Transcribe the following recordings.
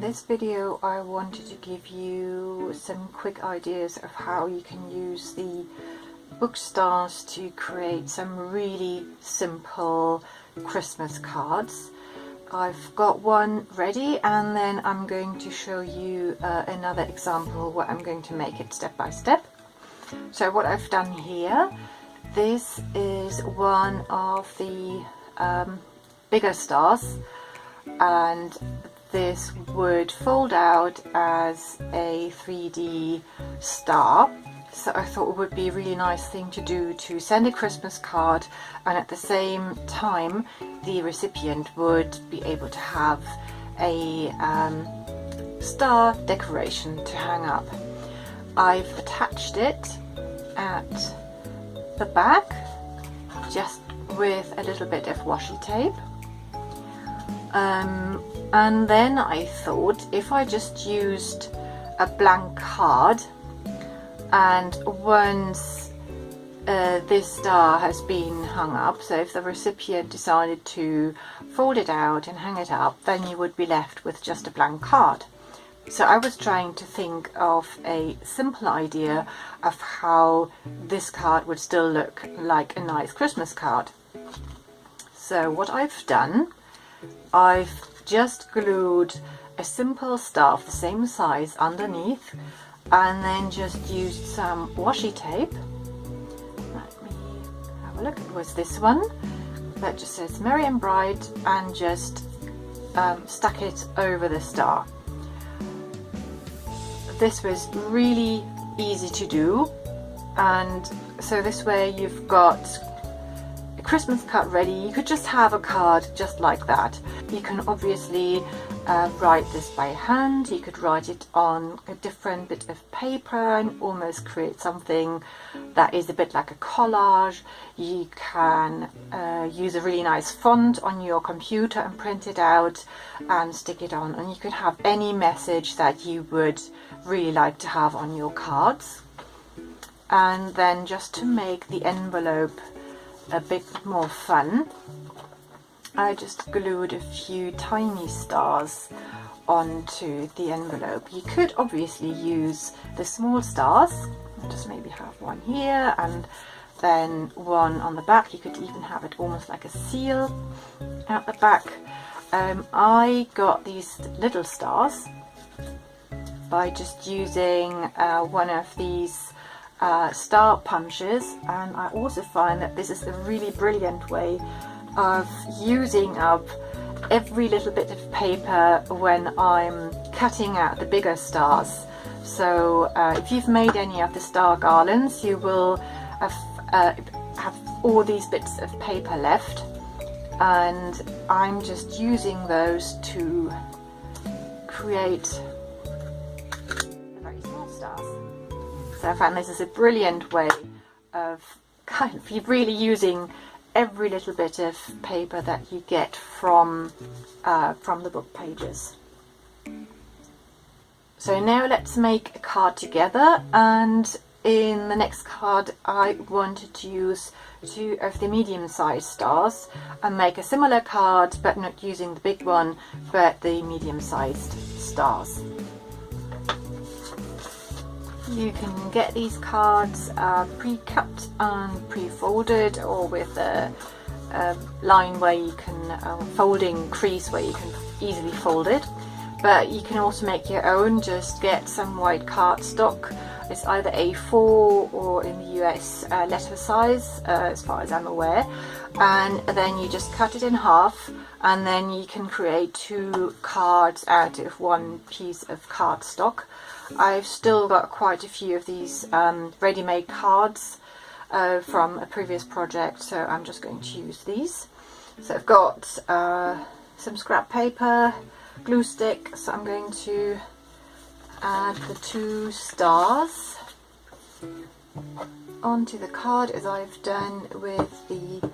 this video I wanted to give you some quick ideas of how you can use the book stars to create some really simple Christmas cards. I've got one ready, and then I'm going to show you another example where I'm going to make it step by step. So what I've done here, this is one of the bigger stars, and this would fold out as a 3D star. So I thought it would be a really nice thing to do to send a Christmas card, and at the same time the recipient would be able to have a star decoration to hang up. I've attached it at the back just with a little bit of washi tape. And then I thought if I just used a blank card, and once this star has been hung up, so if the recipient decided to fold it out and hang it up, then you would be left with just a blank card. So I was trying to think of a simple idea of how this card would still look like a nice Christmas card. So what I've done, I've just glued a simple star of the same size underneath, and then just used some washi tape. Let me have a look. It was this one that just says Merry and Bright, and just stuck it over the star. This was really easy to do, and so this way you've got a Christmas card ready. You could just have a card just like that. You can obviously write this by hand. You could write it on a different bit of paper and almost create something that is a bit like a collage. You can use a really nice font on your computer and print it out and stick it on, and you could have any message that you would really like to have on your cards. And then just to make the envelope a bit more fun, I just glued a few tiny stars onto the envelope. You could obviously use the small stars, just maybe have one here and then one on the back. You could even have it almost like a seal at the back. I got these little stars by just using one of these star punches, and I also find that this is a really brilliant way of using up every little bit of paper when I'm cutting out the bigger stars. So if you've made any of the star garlands, you will have all these bits of paper left, and I'm just using those to create very small stars. So I found this is a brilliant way of kind of really using every little bit of paper that you get from the book pages. So now let's make a card together, and in the next card I wanted to use two of the medium-sized stars and make a similar card, but not using the big one but the medium-sized stars. You can get these cards pre-cut and pre-folded, or with a line where you can, folding crease where you can easily fold it. But you can also make your own. Just get some white cardstock. It's either A4 or in the US letter size, as far as I'm aware. And then you just cut it in half, and then you can create two cards out of one piece of cardstock. I've still got quite a few of these ready-made cards from a previous project, so I'm just going to use these. So I've got some scrap paper, glue stick, so I'm going to add the two stars onto the card as I've done with the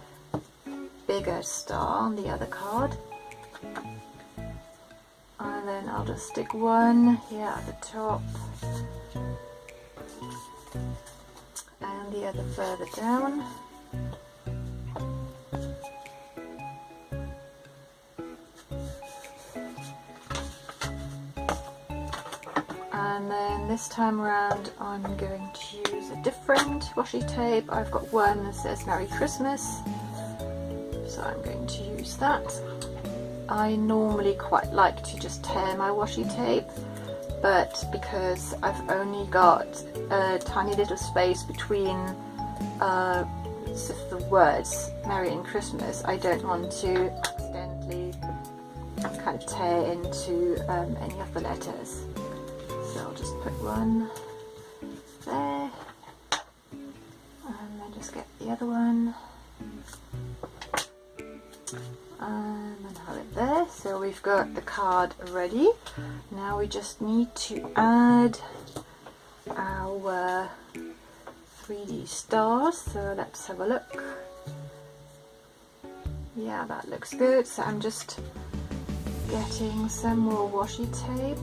bigger star on the other card. And then I'll just stick one here at the top and the other further down. And then this time around I'm going to use a different washi tape. I've got one that says Merry Christmas, so I'm going to use that. I normally quite like to just tear my washi tape, but because I've only got a tiny little space between the words Merry and Christmas, I don't want to accidentally kind of tear into any of the letters. So I'll just put one there, and then just get the other one, and then have it there. So we've got the card ready. Now we just need to add our 3D stars. So let's have a look. Yeah, that looks good. So I'm just getting some more washi tape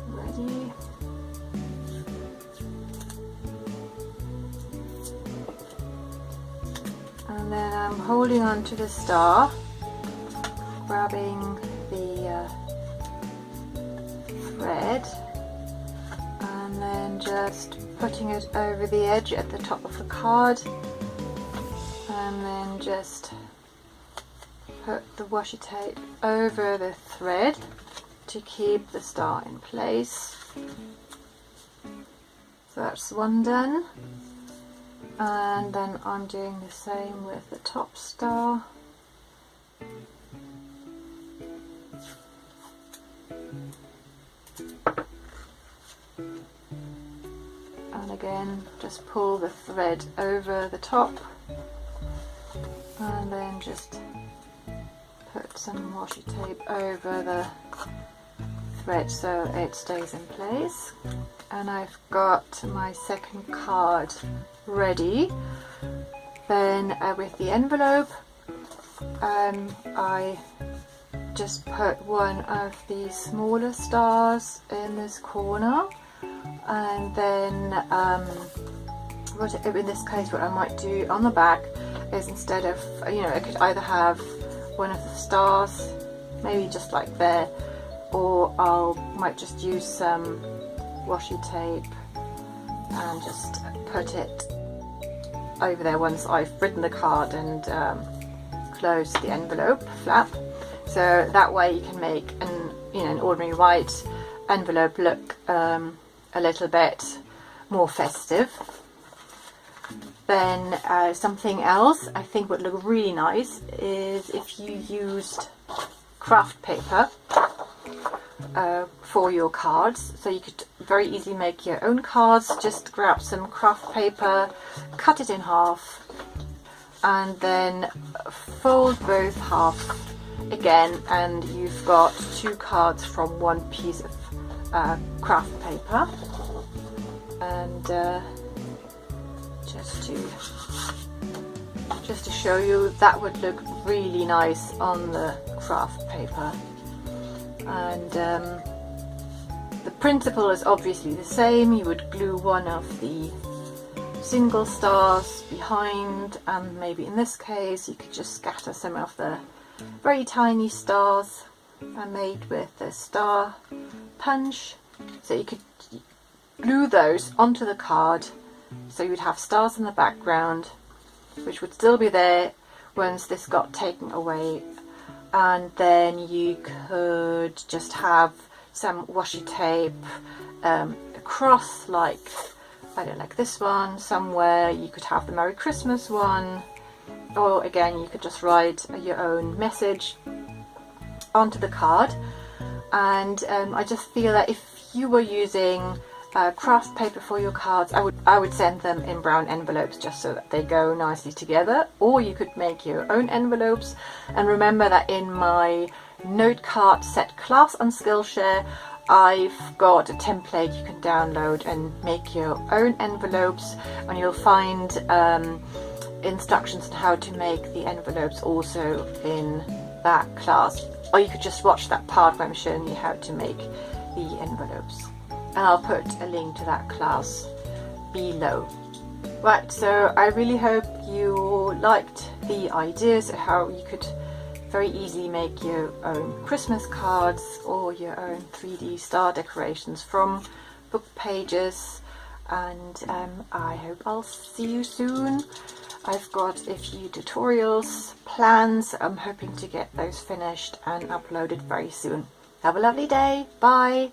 ready. And then I'm holding on to the star, grabbing the thread, and then just putting it over the edge at the top of the card, and then just put the washi tape over the thread to keep the star in place. So that's one done, and then I'm doing the same with the top star. And again, just pull the thread over the top, and then just put some washi tape over the thread so it stays in place. And I've got my second card ready. Then with the envelope, I just put one of the smaller stars in this corner, and then in this case what I might do on the back is, instead of, I could either have one of the stars maybe just like there, or might just use some washi tape and just put it over there once I've written the card and closed the envelope flap. So that way you can make an ordinary white envelope look a little bit more festive. Then something else I think would look really nice is if you used craft paper for your cards. So you could very easily make your own cards. Just grab some craft paper, cut it in half, and then fold both half again, and you've got two cards from one piece of craft paper. And just to show you, that would look really nice on the craft paper. And the principle is obviously the same. You would glue one of the single stars behind, and maybe in this case you could just scatter some of the very tiny stars I made with the star punch. So you could glue those onto the card, so you'd have stars in the background which would still be there once this got taken away. And then you could just have some washi tape across, like this one somewhere. You could have the Merry Christmas one, or again you could just write your own message onto the card. And I just feel that if you were using craft paper for your cards, I would send them in brown envelopes just so that they go nicely together. Or you could make your own envelopes. And remember that in my note card set class on Skillshare, I've got a template you can download and make your own envelopes, and you'll find instructions on how to make the envelopes also in that class. Or you could just watch that part where I'm showing you how to make the envelopes. And I'll put a link to that class below. Right, so I really hope you liked the ideas of how you could very easily make your own Christmas cards or your own 3D star decorations from book pages. And I hope I'll see you soon. I've got a few tutorials, plans. I'm hoping to get those finished and uploaded very soon. Have a lovely day. Bye.